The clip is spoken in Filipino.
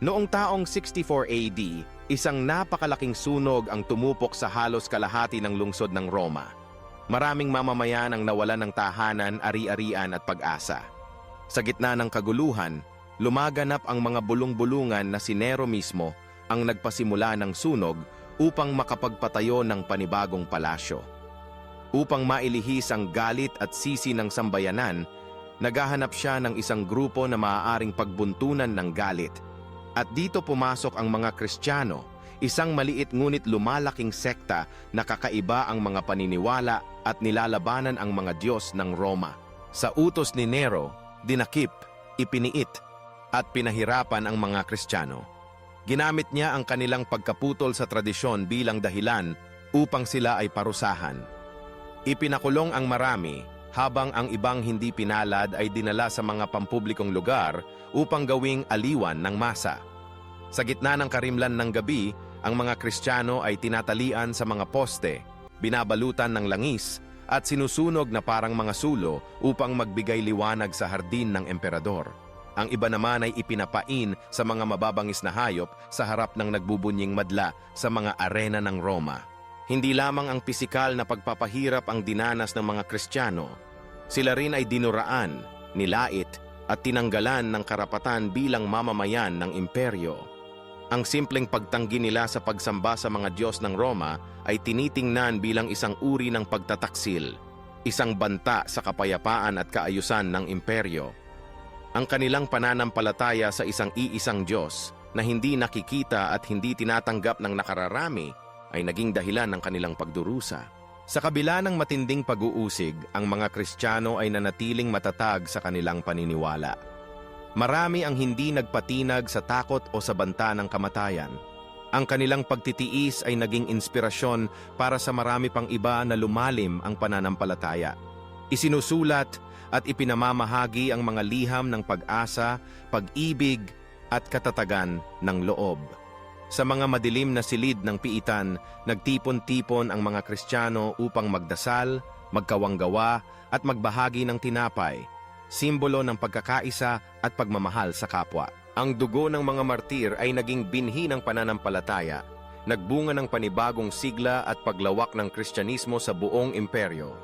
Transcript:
Noong taong 64 AD, isang napakalaking sunog ang tumupok sa halos kalahati ng lungsod ng Roma. Maraming mamamayan ang nawalan ng tahanan, ari-arian at pag-asa. Sa gitna ng kaguluhan, lumaganap ang mga bulong-bulungan na si Nero mismo ang nagpasimula ng sunog upang makapagpatayo ng panibagong palasyo. Upang mailihis ang galit at sisi ng sambayanan, naghahanap siya ng isang grupo na maaaring pagbuntunan ng galit. At dito pumasok ang mga Kristiyano, isang maliit ngunit lumalaking sekta na kakaiba ang mga paniniwala at nilalabanan ang mga Diyos ng Roma. Sa utos ni Nero, dinakip, ipiniit, at pinahirapan ang mga Kristiyano. Ginamit niya ang kanilang pagkaputol sa tradisyon bilang dahilan upang sila ay parusahan. Ipinakulong ang marami, habang ang ibang hindi pinalad ay dinala sa mga pampublikong lugar upang gawing aliwan ng masa. Sa gitna ng karimlan ng gabi, ang mga Kristiyano ay tinatalian sa mga poste, binabalutan ng langis, at sinusunog na parang mga sulo upang magbigay liwanag sa hardin ng emperador. Ang iba naman ay ipinapain sa mga mababangis na hayop sa harap ng nagbubunying madla sa mga arena ng Roma. Hindi lamang ang pisikal na pagpapahirap ang dinanas ng mga Kristiyano. Sila rin ay dinuraan, nilait, at tinanggalan ng karapatan bilang mamamayan ng imperyo. Ang simpleng pagtanggi nila sa pagsamba sa mga Diyos ng Roma ay tinitingnan bilang isang uri ng pagtataksil, isang banta sa kapayapaan at kaayusan ng imperyo. Ang kanilang pananampalataya sa isang iisang Diyos na hindi nakikita at hindi tinatanggap ng nakararami ay naging dahilan ng kanilang pagdurusa. Sa kabila ng matinding pag-uusig, ang mga Kristiyano ay nanatiling matatag sa kanilang paniniwala. Marami ang hindi nagpatinag sa takot o sa banta ng kamatayan. Ang kanilang pagtitiis ay naging inspirasyon para sa marami pang iba na lumalim ang pananampalataya. Isinusulat at ipinamamahagi ang mga liham ng pag-asa, pag-ibig at katatagan ng loob. Sa mga madilim na silid ng piitan, nagtipon-tipon ang mga Kristiyano upang magdasal, magkawanggawa at magbahagi ng tinapay, simbolo ng pagkakaisa at pagmamahal sa kapwa. Ang dugo ng mga martir ay naging binhi ng pananampalataya, nagbunga ng panibagong sigla at paglawak ng Kristyanismo sa buong imperyo.